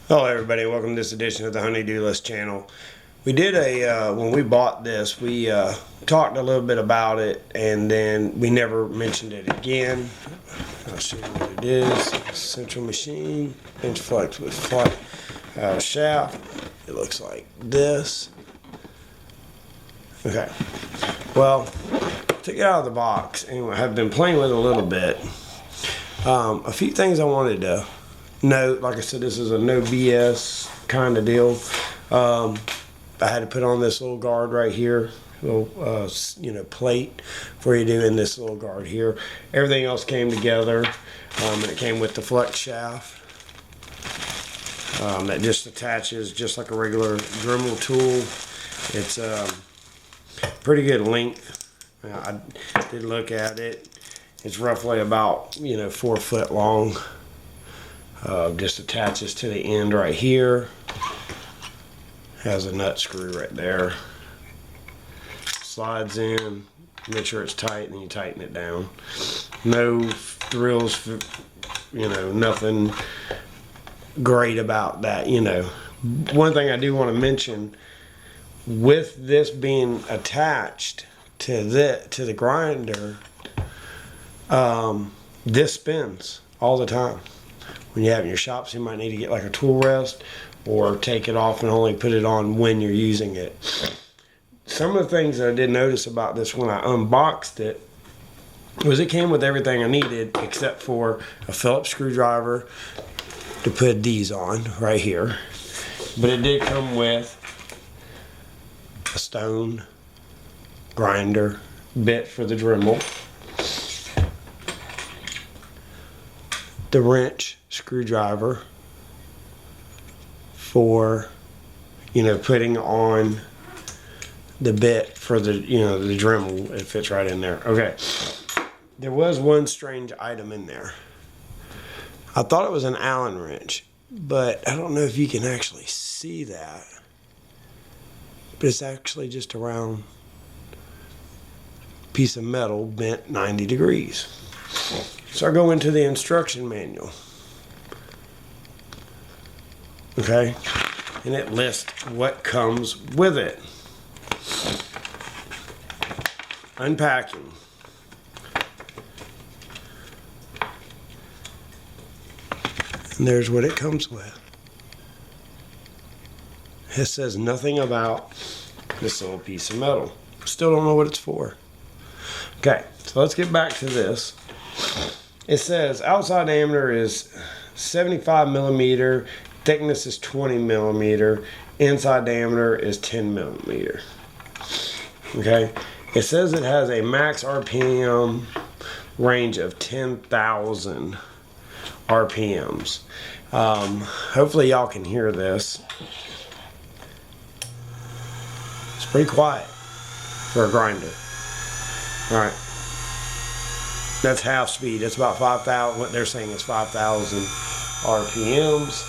Hello everybody, welcome to this edition of the Honey-Do List channel. We did when we bought this, we talked a little bit about it and then we never mentioned it again. I'll show you what it is. Central machine, bench flex with flat shaft. It looks like this. Okay, well, took it out of the box and I have been playing with it a little bit. A few things I wanted to note, like I said, this is a no BS kind of deal. I had to put on this little guard right here, little plate for you doing this little guard here. Everything else came together, and it came with the flex shaft that just attaches just like a regular Dremel tool. It's pretty good length. I did look at it. It's roughly about 4 foot long. Just attaches to the end right here. Has a nut screw right there. Slides in. Make sure it's tight, and then you tighten it down. No thrills, nothing great about that. One thing I do want to mention, with this being attached to the grinder, this spins all the time. When you have it in your shops, you might need to get like a tool rest or take it off and only put it on when you're using it. Some of the things that I did notice about this when I unboxed it was it came with everything I needed except for a Phillips screwdriver to put these on right here. But it did come with a stone grinder bit for the Dremel, the wrench screwdriver for putting on the bit for the the Dremel. It fits right in there. Okay, there was one strange item in there. I thought it was an Allen wrench, but I don't know if you can actually see that, but it's actually just a round piece of metal bent 90 degrees. So I go into the instruction manual, okay, and it lists what comes with it. Unpacking. And there's what it comes with. It says nothing about this little piece of metal. Still don't know what it's for. Okay, so let's get back to this. It says outside diameter is 75 millimeter, thickness is 20 millimeter, inside diameter is 10 millimeter. Okay, it says it has a max RPM range of 10,000 RPMs. Hopefully y'all can hear this. It's pretty quiet for a grinder. All right. That's half speed. That's about 5,000. What they're saying is 5,000 RPMs.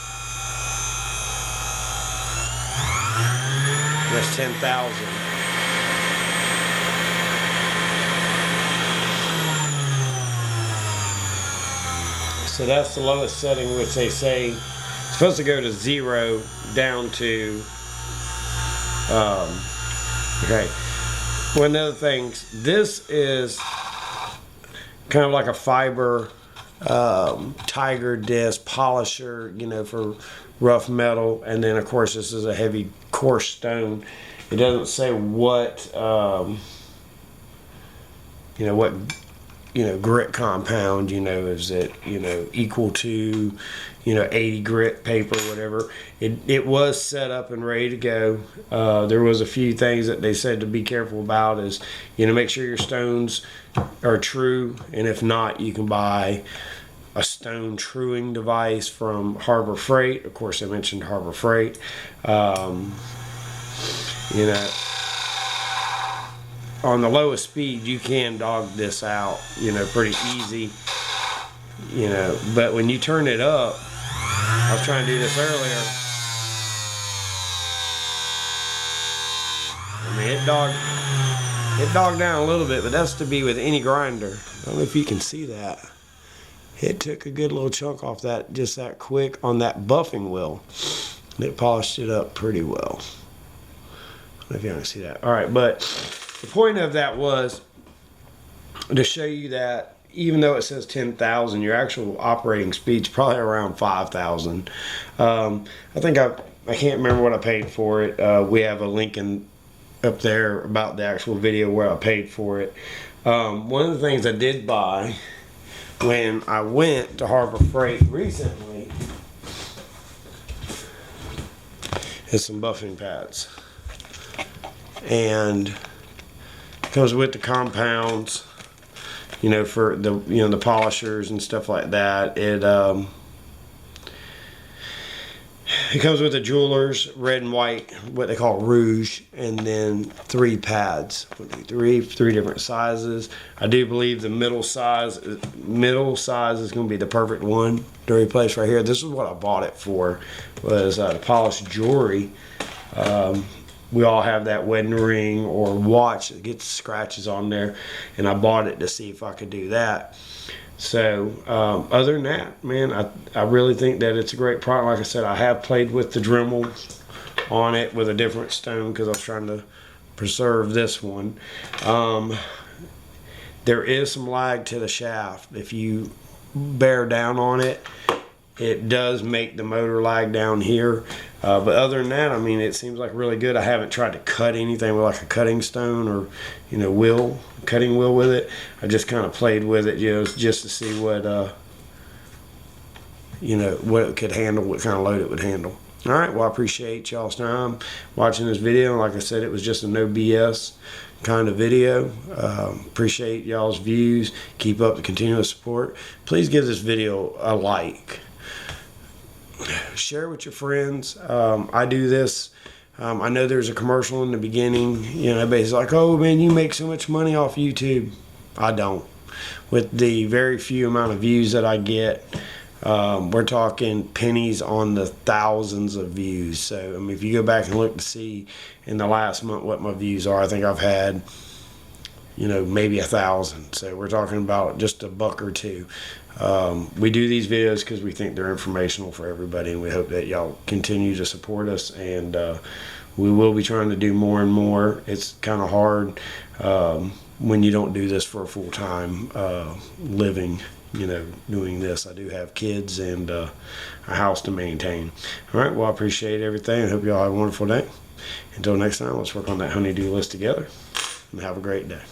That's 10,000. So that's the lowest setting, which they say it's supposed to go to 0 down to. Okay. One of the things, this is kind of like a fiber tiger disc polisher, for rough metal, and then of course this is a heavy coarse stone. It doesn't say what grit compound, is it equal to 80 grit paper, whatever. It was set up and ready to go. There was a few things that they said to be careful about is make sure your stones are true, and if not, you can buy a stone truing device from Harbor Freight. Of course, I mentioned Harbor Freight. On the lowest speed, you can dog this out, pretty easy, but when you turn it up, I was trying to do this earlier. I mean, it dogged down a little bit, but that's to be with any grinder. I don't know if you can see that. it took a good little chunk off that just that quick on that buffing wheel. It polished it up pretty well. I don't know if you can see that. All right, but the point of that was to show you that even though it says 10,000, your actual operating speed's probably around 5,000. I think I can't remember what I paid for it. We have a link up there about the actual video where I paid for it. One of the things I did buy when I went to Harbor Freight recently is some buffing pads, and it comes with the compounds, you know, for the the polishers and stuff like that. It comes with the Jewelers red and white, what they call rouge, and then 3 pads. 3 different sizes. I do believe the middle size is going to be the perfect one to replace right here. This is what I bought it for, was to polish jewelry. We all have that wedding ring or watch that gets scratches on there, and I bought it to see if I could do that. So other than that, man, I really think that it's a great product. Like I said, I have played with the Dremel on it with a different stone because I was trying to preserve this one. There is some lag to the shaft. If you bear down on it, it does make the motor lag down here. But other than that, I mean, it seems like really good. I haven't tried to cut anything with like a cutting stone or, cutting wheel with it. I just kind of played with it, just to see what, what it could handle, what kind of load it would handle. All right, well, I appreciate y'all's time watching this video. Like I said, it was just a no BS kind of video. Appreciate y'all's views. Keep up the continuous support. Please give this video a like. Share with your friends. I do this. I know there's a commercial in the beginning. Everybody's like, oh man, you make so much money off YouTube. I don't. With the very few amount of views that I get, we're talking pennies on the thousands of views. So, I mean, if you go back and look to see in the last month what my views are, I think I've had, maybe 1,000. So we're talking about just a buck or two. We do these videos because we think they're informational for everybody, and we hope that y'all continue to support us, and we will be trying to do more and more. It's kind of hard when you don't do this for a full-time living, doing this. I do have kids and a house to maintain. All right, well, I appreciate everything. I hope y'all have a wonderful day. Until next time, let's work on that honey-do list together, and have a great day.